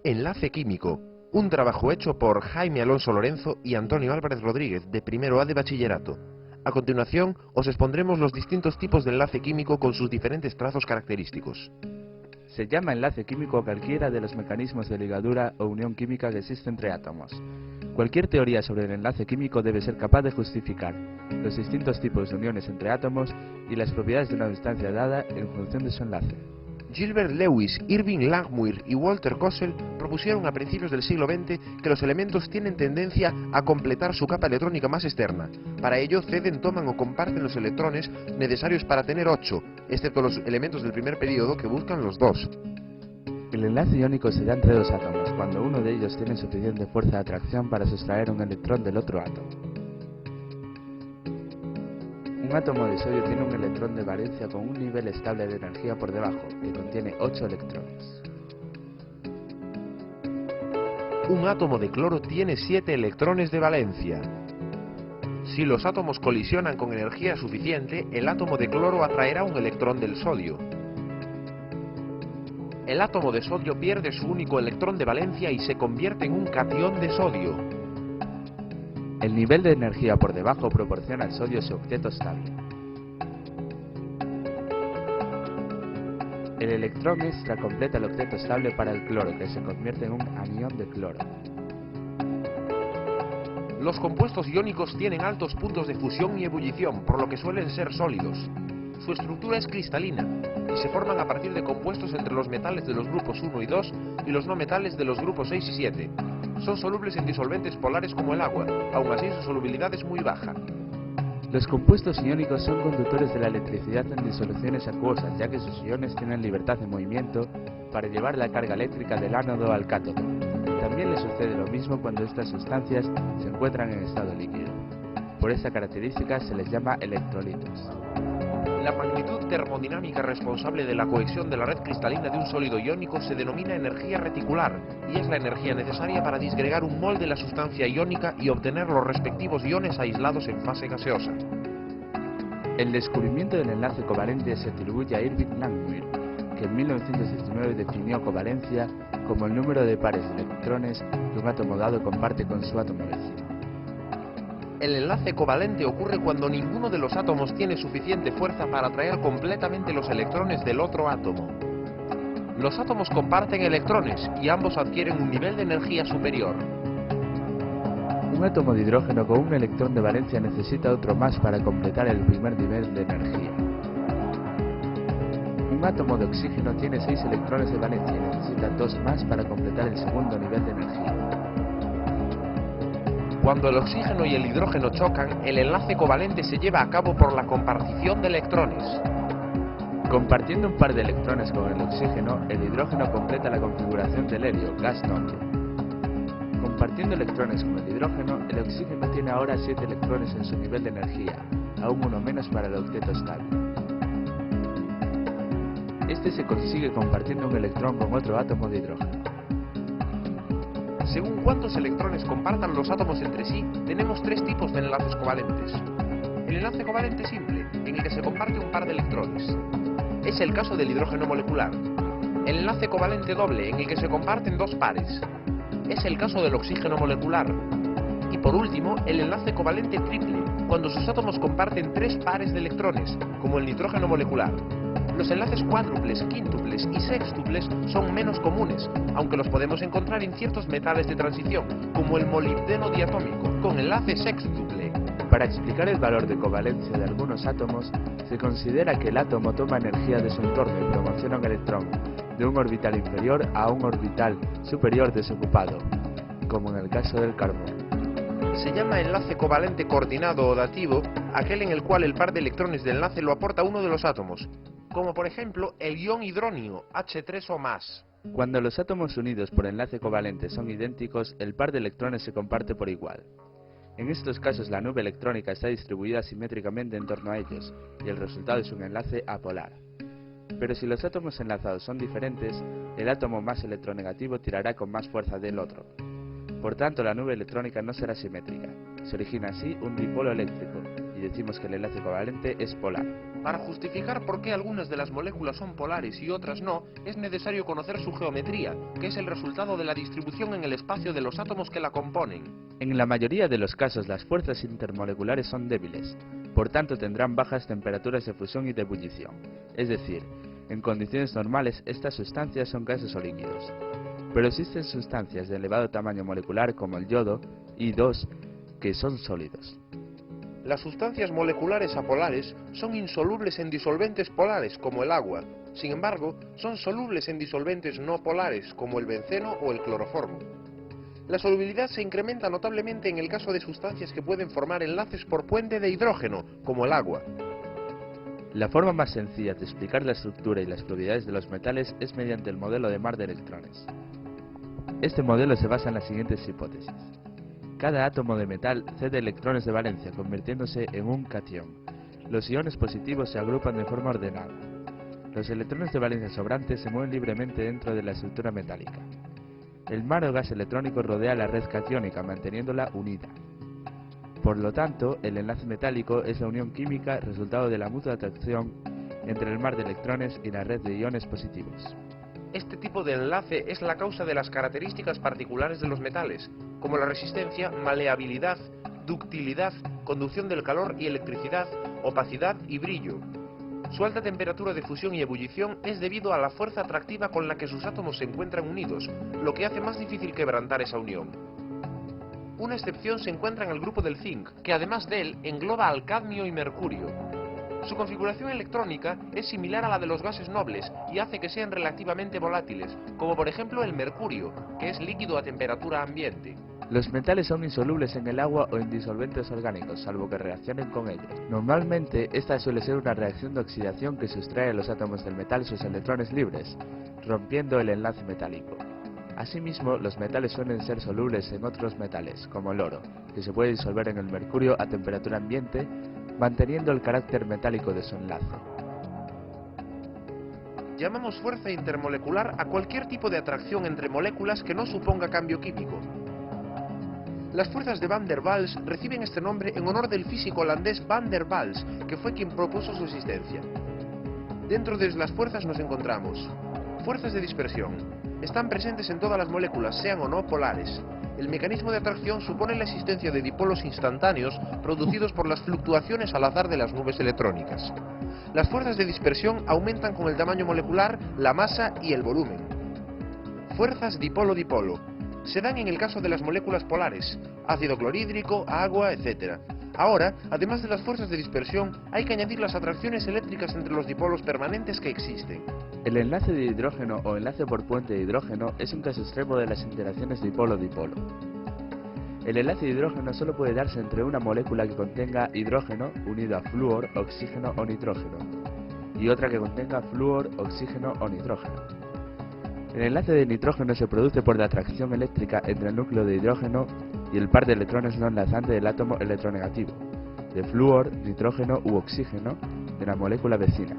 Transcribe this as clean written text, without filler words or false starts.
Enlace químico, un trabajo hecho por Jaime Alonso Lorenzo y Antonio Álvarez Rodríguez, de primero A de bachillerato. A continuación, os expondremos los distintos tipos de enlace químico con sus diferentes trazos característicos. Se llama enlace químico a cualquiera de los mecanismos de ligadura o unión química que existe entre átomos. Cualquier teoría sobre el enlace químico debe ser capaz de justificar los distintos tipos de uniones entre átomos y las propiedades de una sustancia dada en función de su enlace. Gilbert Lewis, Irving Langmuir y Walter Kossel propusieron a principios del siglo XX que los elementos tienen tendencia a completar su capa electrónica más externa. Para ello ceden, toman o comparten los electrones necesarios para tener 8, excepto los elementos del primer período que buscan los 2. El enlace iónico se da entre dos átomos cuando uno de ellos tiene suficiente fuerza de atracción para sustraer un electrón del otro átomo. Un átomo de sodio tiene un electrón de valencia con un nivel estable de energía por debajo, que contiene 8 electrones. Un átomo de cloro tiene 7 electrones de valencia. Si los átomos colisionan con energía suficiente, el átomo de cloro atraerá un electrón del sodio. El átomo de sodio pierde su único electrón de valencia y se convierte en un catión de sodio. El nivel de energía por debajo proporciona al sodio su octeto estable. El electrón extra completa el octeto estable para el cloro, que se convierte en un anión de cloro. Los compuestos iónicos tienen altos puntos de fusión y ebullición, por lo que suelen ser sólidos. Su estructura es cristalina y se forman a partir de compuestos entre los metales de los grupos 1 y 2 y los no metales de los grupos 6 y 7. Son solubles en disolventes polares como el agua, aun así su solubilidad es muy baja. Los compuestos iónicos son conductores de la electricidad en disoluciones acuosas, ya que sus iones tienen libertad de movimiento para llevar la carga eléctrica del ánodo al cátodo. También le sucede lo mismo cuando estas sustancias se encuentran en estado líquido. Por esta característica se les llama electrolitos. La magnitud termodinámica responsable de la cohesión de la red cristalina de un sólido iónico se denomina energía reticular y es la energía necesaria para disgregar un mol de la sustancia iónica y obtener los respectivos iones aislados en fase gaseosa. El descubrimiento del enlace covalente se atribuye a Irving Langmuir, que en 1919 definió covalencia como el número de pares de electrones que un átomo dado comparte con su átomo vecino. El enlace covalente ocurre cuando ninguno de los átomos tiene suficiente fuerza para atraer completamente los electrones del otro átomo. Los átomos comparten electrones y ambos adquieren un nivel de energía superior. Un átomo de hidrógeno con un electrón de valencia necesita otro más para completar el primer nivel de energía. Un átomo de oxígeno tiene 6 electrones de valencia y necesita 2 más para completar el segundo nivel de energía. Cuando el oxígeno y el hidrógeno chocan, el enlace covalente se lleva a cabo por la compartición de electrones. Compartiendo un par de electrones con el oxígeno, el hidrógeno completa la configuración del helio, gas noble. Compartiendo electrones con el hidrógeno, el oxígeno tiene ahora 7 electrones en su nivel de energía, aún uno menos para el octeto estable. Este se consigue compartiendo un electrón con otro átomo de hidrógeno. Según cuántos electrones compartan los átomos entre sí, tenemos 3 tipos de enlaces covalentes. El enlace covalente simple, en el que se comparte un par de electrones. Es el caso del hidrógeno molecular. El enlace covalente doble, en el que se comparten 2 pares. Es el caso del oxígeno molecular. Y por último, el enlace covalente triple, cuando sus átomos comparten 3 pares de electrones, como el nitrógeno molecular. Los enlaces cuádruples, quíntuples y sextuples son menos comunes, aunque los podemos encontrar en ciertos metales de transición, como el molibdeno diatómico, con enlace sextuple. Para explicar el valor de covalencia de algunos átomos, se considera que el átomo toma energía de su entorno y promociona un electrón de un orbital inferior a un orbital superior desocupado, como en el caso del carbono. Se llama enlace covalente coordinado o dativo aquel en el cual el par de electrones de enlace lo aporta uno de los átomos, como por ejemplo el ion hidronio, H3 o más. Cuando los átomos unidos por enlace covalente son idénticos, el par de electrones se comparte por igual. En estos casos la nube electrónica está distribuida simétricamente en torno a ellos, y el resultado es un enlace apolar. Pero si los átomos enlazados son diferentes, el átomo más electronegativo tirará con más fuerza del otro. Por tanto, la nube electrónica no será simétrica. Se origina así un dipolo eléctrico, y decimos que el enlace covalente es polar. Para justificar por qué algunas de las moléculas son polares y otras no, es necesario conocer su geometría, que es el resultado de la distribución en el espacio de los átomos que la componen. En la mayoría de los casos las fuerzas intermoleculares son débiles, por tanto tendrán bajas temperaturas de fusión y de ebullición, es decir, en condiciones normales estas sustancias son gases o líquidos. Pero existen sustancias de elevado tamaño molecular como el yodo, I2, que son sólidos. Las sustancias moleculares apolares son insolubles en disolventes polares, como el agua. Sin embargo, son solubles en disolventes no polares, como el benceno o el cloroformo. La solubilidad se incrementa notablemente en el caso de sustancias que pueden formar enlaces por puente de hidrógeno, como el agua. La forma más sencilla de explicar la estructura y las propiedades de los metales es mediante el modelo de mar de electrones. Este modelo se basa en las siguientes hipótesis. Cada átomo de metal cede electrones de valencia, convirtiéndose en un catión. Los iones positivos se agrupan de forma ordenada. Los electrones de valencia sobrantes se mueven libremente dentro de la estructura metálica. El mar o gas electrónico rodea la red catiónica, manteniéndola unida. Por lo tanto, el enlace metálico es la unión química resultado de la mutua atracción entre el mar de electrones y la red de iones positivos. Este tipo de enlace es la causa de las características particulares de los metales, como la resistencia, maleabilidad, ductilidad, conducción del calor y electricidad, opacidad y brillo. Su alta temperatura de fusión y ebullición es debido a la fuerza atractiva con la que sus átomos se encuentran unidos, lo que hace más difícil quebrantar esa unión. Una excepción se encuentra en el grupo del zinc, que además de él engloba al cadmio y mercurio. Su configuración electrónica es similar a la de los gases nobles y hace que sean relativamente volátiles, como por ejemplo el mercurio, que es líquido a temperatura ambiente. Los metales son insolubles en el agua o en disolventes orgánicos, salvo que reaccionen con ellos. Normalmente, esta suele ser una reacción de oxidación que sustrae a los átomos del metal sus electrones libres, rompiendo el enlace metálico. Asimismo, los metales suelen ser solubles en otros metales, como el oro, que se puede disolver en el mercurio a temperatura ambiente, manteniendo el carácter metálico de su enlace. Llamamos fuerza intermolecular a cualquier tipo de atracción entre moléculas que no suponga cambio químico. Las fuerzas de Van der Waals reciben este nombre en honor del físico holandés Van der Waals, que fue quien propuso su existencia. Dentro de las fuerzas nos encontramos fuerzas de dispersión. Están presentes en todas las moléculas, sean o no polares. El mecanismo de atracción supone la existencia de dipolos instantáneos producidos por las fluctuaciones al azar de las nubes electrónicas. Las fuerzas de dispersión aumentan con el tamaño molecular, la masa y el volumen. Fuerzas dipolo-dipolo. Se dan en el caso de las moléculas polares, ácido clorhídrico, agua, etc. Ahora, además de las fuerzas de dispersión, hay que añadir las atracciones eléctricas entre los dipolos permanentes que existen. El enlace de hidrógeno o enlace por puente de hidrógeno es un caso extremo de las interacciones dipolo-dipolo. El enlace de hidrógeno solo puede darse entre una molécula que contenga hidrógeno unido a flúor, oxígeno o nitrógeno, y otra que contenga flúor, oxígeno o nitrógeno. El enlace de nitrógeno se produce por la atracción eléctrica entre el núcleo de hidrógeno y el par de electrones no enlazante del átomo electronegativo, de flúor, nitrógeno u oxígeno de la molécula vecina.